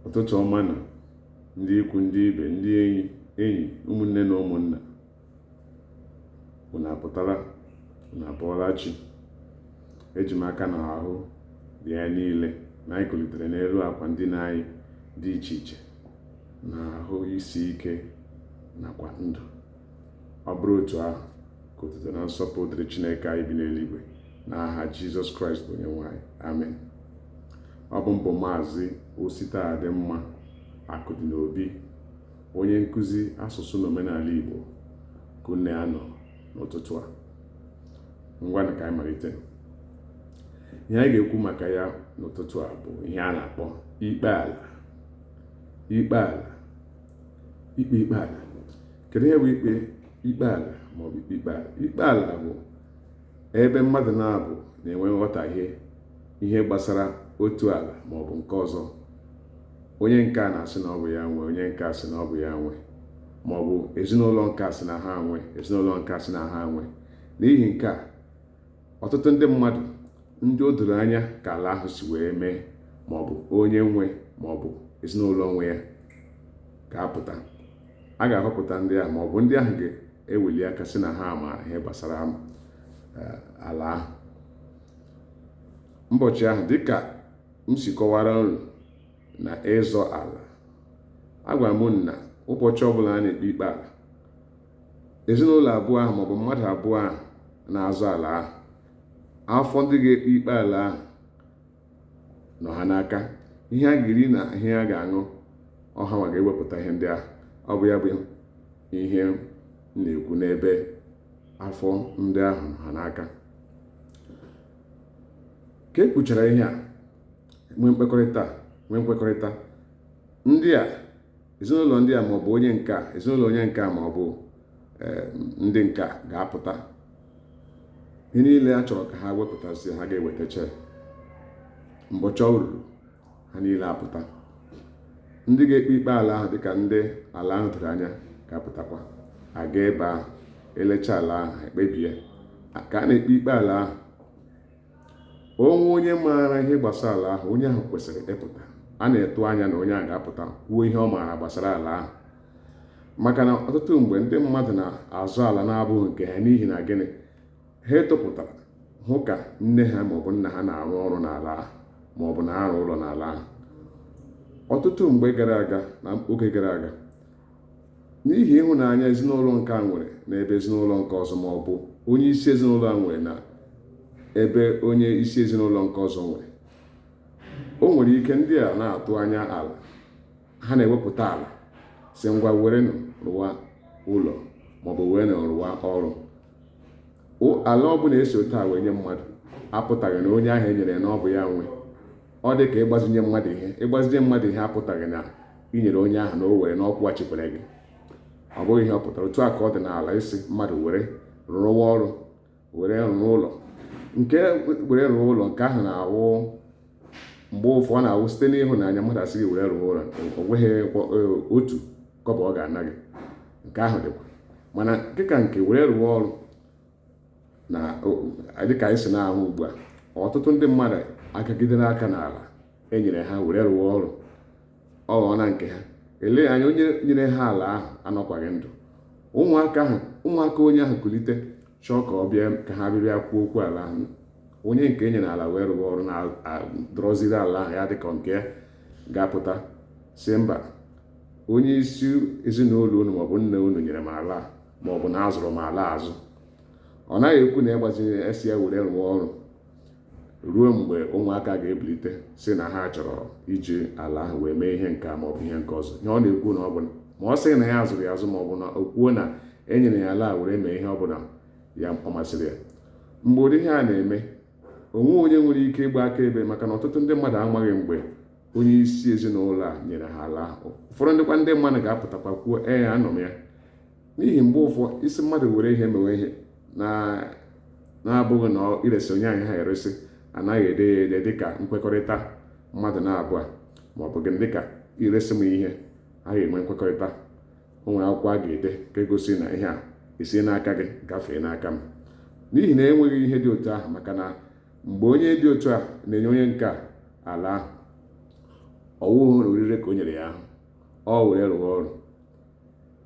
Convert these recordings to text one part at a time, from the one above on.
Ụtụtụ ọma na ndị ikwu, ndị ibe, ndị enyi, ụmụnne na ụmụnna. Unu apụtala, unu abụọla chi. Eji m aka na ahụ dị ya niile na anyị kụlitere n'elu akwa ndina anyị dị iche iche, na ahụ isi ike nakwa ndụ. Ọ bụrụ otu ahụ, ka otuto na nsọpụrụ dịrị Chineke anyị bi n'eluigwe, n'aha Jizọs Kraịst bụ Onyenwe anyị. Amen. Ọ bụ mbụ Maazị Ositadịmma Akụdịnobi, onye nkụzi asụsụ na omenala Igbo, ka unu anọ n'ụtụtụ a. Ngwa na ka anyị malite. Ihe anyị ga-ekwu maka ya n'ụtụtụ a bụ ihe a na-akpọ ikpe ala. Ikpe ala. Ikpe ala. Kedu ihe bụ ikpe ala ma ọ bụ ikpe ala? Ikpe ala bụ ebe mmadụ na-abụ na-enwe nghọtahie ihe gbasara otu ala ma ọ bụ nke ọzọ. Onye nke a na-asị na ọ bụ ya nwe, onye nke a sị na ọ bụ ya nwe, ma ọ bụ ezinụlọ nke a sị na ha nwe, ezinụlọ nke a sị na ha nwe. N'ihi nke a, ọtụtụ ndị mmadụ ndị o doro anya ka ala ahụ si wee mee, ma ọ bụ onye nwe ma ọ bụ ezinụlọ nwe ya ga-apụta. A ga-ahọpụta ndị ahụ, ma ọ bụ ndị ahụ ga-eweli aka sị na ha maara ihe gbasara ala ahụ. Ụbọchị ahụ, dịka m si kọwara unu na ịzọ ala, agwara m na ụbọchị ọbụla a na-ekpe ikpe ala, ezinụlọ abụọ ahụ maọbụ mmadụ abụọ ahụ na-azọ ala ahụ, afọ ndị ga-ekpe ikpe ala ahụ nọ ha n'aka. Ihe a ga-eri na ihe a ga-aṅụ, ọha nwa ga-ewepụta ihe ndị ahụ. Ọ bụ ya bụ ihe m na-ekwu n'ebe afọ ndị ahụ nọ ha n'aka. Ka e kwuchara ihe a, nwee nkwekọrịta, ndị a, ezinụlọ ndị a maọbụ onye nka, ezinụlọ onye nka maọbụ ndị nka ga-apụta. Ihe niile a chọrọ ka ha wepụtasị, ha ga-ewetacha. Mbọchị ọ ruru, ha niile apụta. Ndị ga-ekpe ikpe ala ahụ, dịka ndị ala ahụ doro anya, ga-apụtakwa. Aga ebe ahụ, elecha ala ahụ, ekpebie. Ka a na-ekpe ikpe ala ahụ, onye maara ihe gbasara ala ahụ, onye ahụ kwesịrị ịpụta. A na-etu anya na onye ahụ ga-apụta kwuo ihe ọ maara gbasara ala ahụ. Maka na ọtụtụ mgbe ndị mmadụ na-azụ ala na-abụghị nke ha, n'ihi na gịnị? Ha etopụtara hụ ka nne ha maọbụ nna ha na-arụ ọrụ n'ala ahụ, maọbụ na-arụ ụlọ n'ala ahụ. Ọtụtụ mgbe gara aga, na oge gara aga, n'ihi ịhụnanya ezinụlọ nke a nwere n'ebe ezinụlọ nke ọzọ, maọbụ onye isi ezinụlọ a nwere na ebe onye isi ezinụlọ nke ọzọ nwere, o nwere ike ndị a na-atụ anya ala, ha na-ewepụta ala si ngwa were rụwa ụlọ maọbụ were rụwa ọrụ. Ala ọbụla esi otu a wee nye mmadụ apụtaghị na onye ahụ enyere na ọ bụ ya nwe. Ọ dị ka ịgbazinye mmadụ ihe. Ịgbazinye mmadụ ihe apụtaghị na inyere onye ahụ na o were na ọkwụ ghachikwere gị. Ọ bụghị ihe ọ pụtara. Otu a ka ọ dị n'ala, isi mmadụ were rụwa ọrụ, were rụọ ụlọ. Nke were rụọ ụlọ, nke ahụ na-awụ mgbe ụfọ ọ na-awụ site n'ịhụnanya. Mmadụ asị gị were rụọ ụlọ, o nweghị otu kọbọ ọ ga-ana gị. Nke ahụ dịkwa. Mana dịka nke were rụọ ọrụ, na dịka anyị si na-ahụ ugbu a, ọtụtụ ndị mmadụ agagidere aka n'ala enyere ha were rụọ ọrụ, ọ ghọọ na nke ha. Elee anya, onye nyere ha ala ahụ anọkwaghị ndụ. Ụmụaka onye ahụ kulite chọọ ka ọ bịa, ka ha bịa kwuo okwu ala ahụ. Onye nke enyere ala wee rụọ ọrụ na-adọrọziri ala ahụ ya dịka nke ga-apụta si, mba, onye isi ezinụlọ unu maọbụ nne unu nyere m ala maọbụ na azụrụ m ala azụ. Ọ naghị ekwu na ịgbazinye esi ya were rụọ ọrụ ruo mgbe ụmụaka ga-ebilite si na ha chọrọ iji ala ahụ wee mee ihe nke maọbụ ihe nke ọzọ. Ihe ọ na-ekwu na ọ bụ ma ọ sịghị na ya azụrụ ya azụ, maọbụ na o kwuo na enyere ya ala were mee ihe ọbụla ya ọ masịrị ya. Mgbe ụdị ihe a na-eme, onwe onye nwere ike ịgba akaebe, maka na ọtụtụ ndị mmadụ amaghị mgbe onye isi ezinụlọ a nyere ha ala ahụ. Ụfọdụ ndịkwa ndị mmadụ ga-apụtakwa kwuo, anọ m ya. N'ihi mgbe ụfọ isi mmadụ were ihe mewe ihe na-abụghị na iresi onye anyị ha eresi, anaghị ede ya ede dịka nkwekọrịta mmadụ na-abụọ, maọbụ gị dịka iresi m ihe, ha ga-enwe nkwekọrịta. O nwere akwụkwọ a ga-ede ka egosi na ihe a esi n'aka gị gafee n'aka m. N'ihi na enweghị ihe dị otu ahụ, maka na mgbe onye dị otu a na-enye onye nke ala ahụ, ọwụghị na orire ka o nyere ya ahụ, ọ were rụọ ọrụ.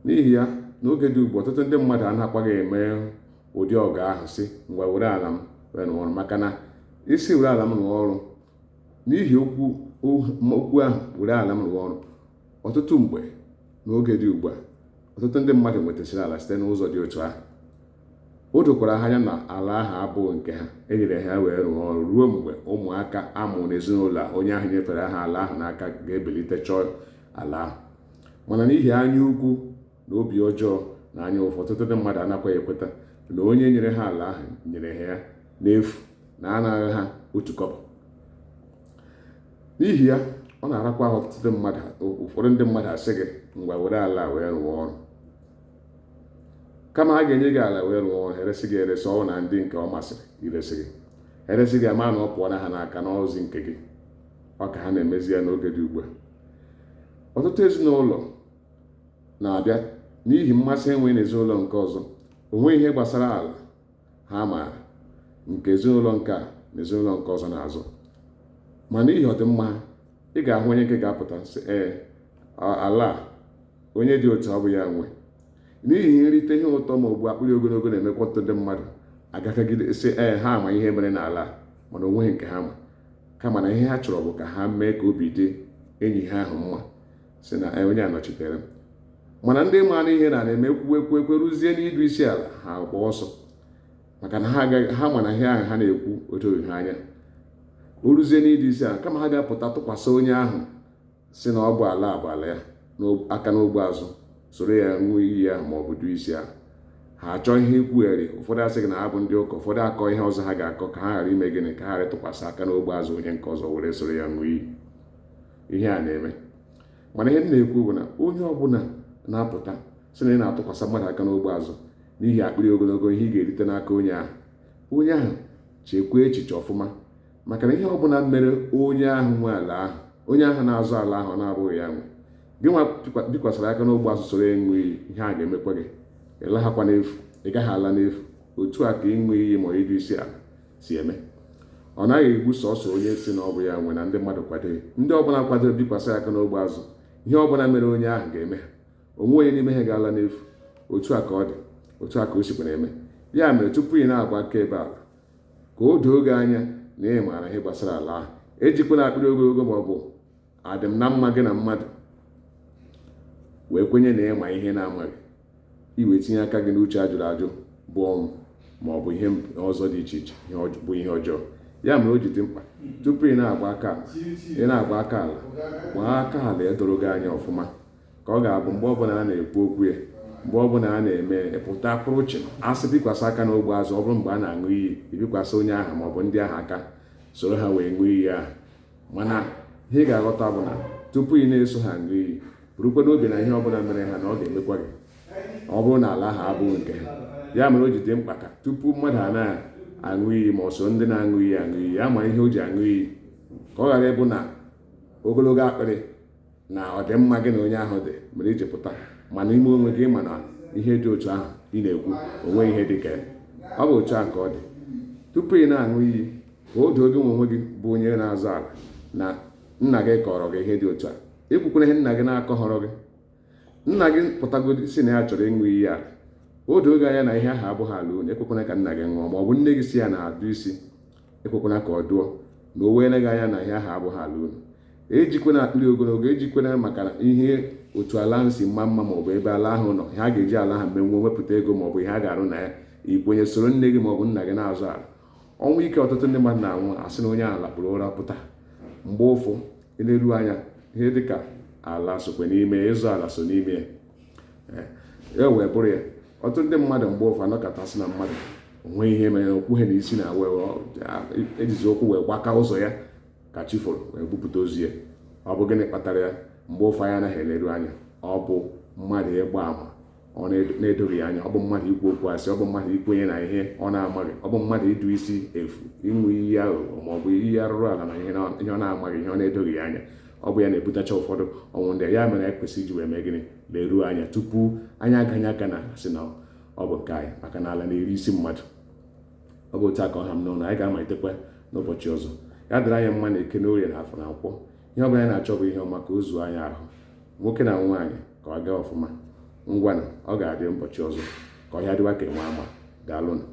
N'ihi ya n'oge dị ugbu ọtụtụ ndị mmadụ anaghịkwaghị eme ụdị ọga ahụ si ngwa were ala m wee rụọ ọrụ, maka na isi were ala m rụọ ọrụ n'ihi okwu ahụ were ala m rụọ ọrụ. Ọtụtụ mgbe n'oge dị ugbu a ọtụtụ ndị mmadụ nwetasịrị ala site n'ụzọ dị otu ahụ. O dokwara ha anya na ala ahụ abụghị nke ha, enyere ha wee rụọ ọrụ ruo mgbe ụmụaka amụrụ n'ezinụlọ onye ahụ nyefere ha ala ahụ n'aka ga-ebelite chọọ ala ahụ. Mana n'ihi anya ukwu na obi ọjọọ na anya ụfụ, ọtụtụ ndị mmadụ anakwaghị ekweta na onye nyere ha ala ahụ nyere ha ya n'efu na anaghị ha otu kọbọ. N'ihi ya ọ na-arakwa ụfọdụ ndị mmadụ asị gị ngwa were ala wee rụọ ọrụ, kama ha ga-enye gị ala wee rụọ ọrụ eresị gị eresị ọnwụ na ndị nke ọ masịrị iresị gị eresị gị ama na ọ pụọ na ha n'aka n'ọzi nke gị. Ọ ka ha na-emezi ya n'oge dị ugbu a. Ọtụtụ ezinụlọ na-abịa n'ihi mmasị enwe n'ezinụlọ nke ọzọ. Onweghị ihe gbasara ala ha maara nke ezinụlọ nke a na ezinụlọ nke ọzọ na-azụ, ma n'ihi ọdịmma ha ị ga-ahụ onye nke ga-apụta sị ala onye dị otu ọ bụ ya nwe. N'ihi nrite ihe ụtọ ma ọ bụ akpịrị ogologo na-emekwa ọtụtụ ndị mmadụ agafegide sị ha ama ihe mere n'ala mana onweghị nke ha ma, kama na ihe ha chọrọ bụ ka ha mee ka obi dị enyi ha ahụ mma, sị na onye a nọchitere m. Mana ndị maara ihe na-eme ekwe ruzie n'idu isi ala ha gba ọsọ, maka na ha ma na ihe ahụ ha na-ekwu odoghị ha anya. O ruzie n'idu isi ala, kama ha ga-apụta tụkwasị onye ahụ si na ọ bụ ala ya aka n'ogbe azụ soro ya ṅụọ iyi ya ma ọ bụ du isi ahụ. Ha achọ ihe ikwugheri. Ụfọdụ asị gị na ha bụ ndị ụka, ụfọdụ akọ ihe ọzọ ha ga-akọ ka ha ghara ime gịnị, ka ha ghara ịtụkwasị aka n'ogbe azụ onye nke ọzọ were soro ya ṅụọ iyi. Ihe a na-eme. Mana ihe m na-ekwu bụ na onye ọbụla na-apụta sị na ị na-atụkwasị mmadụ aka n'ogbe azụ n'ihi akpịrị ogologo ihe ị ga-erite n'aka onye ahụ chekwaa echiche ọfụma, maka na ihe ọbụla mere onye ahụ nwe ala ahụ, onye ahụ na-azụ ala ahụ na-abụghị ya nwe, gị nwa bikwasara aka n'ogbe azụ soro ịṅụ iyi, ihe a ga-emekwa gị ịlaghakwa n'efu, ị gaghị ala n'efu. Otu a ka ịṅụ iyi ma ịdụ isi ala si eme. Ọ naghị egbu sọsọ onye si na ọ bụ ya nwe na ndị mmadụ kwadoghị. Ndị ọbụla kwadoro bikwasara aka n'ogbe azụ, ihe ọbụla mere onye ahụ ga-eme ha, onwe onye n'ime ha ga-ala n'efu. Otu a ka ọ dị, otu a ka o sikwa na-eme. Ya mere tupu ị na-agba akaebe ala, ka o doo gị anya na ị maara ihe gbasara ala ahụ. Ejikwana akpịrị ogologo ma ọ bụ adịm na mma gị na mmadụ wee kwenye na ịma ihe na-amaghị, iwe tinye aka gị n'uche ajụrụ ajụ bụ ọnwụ ma ọ bụ ihe ọzọ dị iche iche bụ ihe ọjọọ. Ya mere o ji dị mkpa tupu ị na-agba aka ala, gbaa aka ala edoro gị anya ọfụma, ka ọ ga-abụ mgbe ọbụla a na-ekwu okwu ya, mgbe ọbụla a na-eme pụta pụrụ uche asị bikwasị aka n'ogbe azụ. Ọ bụrụ mgbe a na-aṅụ iyi, ibikwasị onye ahụ ma ọ bụ ndị ahụ aka soro ha wee ṅụọ iyi ahụ. Mana ihe ị ga-aghọta bụ na tupu ị na-eso ha ṅụọ iyi, burukwa n'obi na ihe ọbụla mere ha na ọ ga-emekwa gị ọ bụrụ na ala ahụ abụghị nke ha. Ya mere o ji dị mkpa ka tupu mmadụ a na-aṅụ iyi ma ọ so ndị na-aṅụ iyi aṅụ iyi, ya ma ihe o ji aṅụ iyi, ka ọ ghara ịbụ na ogologo akpịrị na ọdịmma gị na onye ahụ dị mere iji pụta, ma n'ime onwe gị ma na ihe dị otu ahụ ị na-ekwu onwe ihe dị ka ya. Ọ bụ otu a ka ọ dị. Tupu ị na-aṅụ iyi, ka o doo gị nwe onwe gị bụ onye na-azụ ala na nna gị kọrọ gị ihe dị otu a. Ekwukwara ihe nna gị na-akọghọrọ gị. Nna gị pụtagodi si na ya chọrọ ịṅụ iyi ala, o doo gị anya na ihe ahụ abụghị ala unu, ekwekwana ka nna gị ṅụọ. Ma ọ bụ nne gị si ya na-adụ isi, ekwekwana ka ọ dụọ na o weele gị anya na ihe ahụ abụghị ala unu. Ejikwana akpịrị ogologo, ejikwana maka ihe otu ala ahụ si mma mma ma ọ bụ ebe ala ahụ nọ, ha ga-eji ala ahụ menwuo wepụta ego ma ọ bụ ihe a ga-arụ na ya, ikwenye soro nne gị ma ọ bụ nna gị na-azụ ala. Ọnwụ ike ọtụtụ ndị mmadụ na-anwụ asị na onye ahụ lakpụrụ ụra pụta. Mgbe ụfụ eleru anya ihe dịka ala sokwe n'ime, ịzụ ala so n'ime ya wee bụrụ ya. Ọtụtụ ndị mmadụ mgbe ụfụ anọkọtasị na mmadụ onwe ihe mere okwu ha n'isi na ejizi okwu wee gbaka ụzọ ya ka chi foro wee bupụta ozu ya. Ọ bụ gịnị kpatara ya? Mgbe ụfụ anya anaghị eleru anya. Ọ bụ mmadụ ịgba ama ọ na-edoghị anya, ọ bụ mmadụ ikwu okwu asị, ọ bụ mmadụ ikwenye na ihe ọ na-amaghị, ọ bụ mmadụ ịdụ isi efu, ịṅụ iyi aghụghọ ma ọ bụ iyi arụrụ ala na ihe ọ na-amaghị, ihe ọ na-edoghị anya. Ọ bụ ya na-ebutacha ụfọdụ ọnwụ ndị ya mere anyị kwesịrị iji wee mee gịnị, leruo anya tupu anyị aganye aka na asị na ọ bụ nke anyị, maka na ala na-eri isi mmadụ. Ọ bụ otu a ka ọha m n'ọnụ. Anyị ga-amalitekwa n'ụbọchị ọzọ. Ya dịrị anyị mma na eke na orie na afọ na nkwọ. ihe ọbụla anyị na-achọ bụ ihe ọma ka o zuo anyị ahụ, nwoke na nwaanyị ka ọ gaa ọfụma. Ngwanụ, ọ ga-adị ụbọchị ọzọ ka ọhịa dịwa ka enwe ama. Daalụnụ.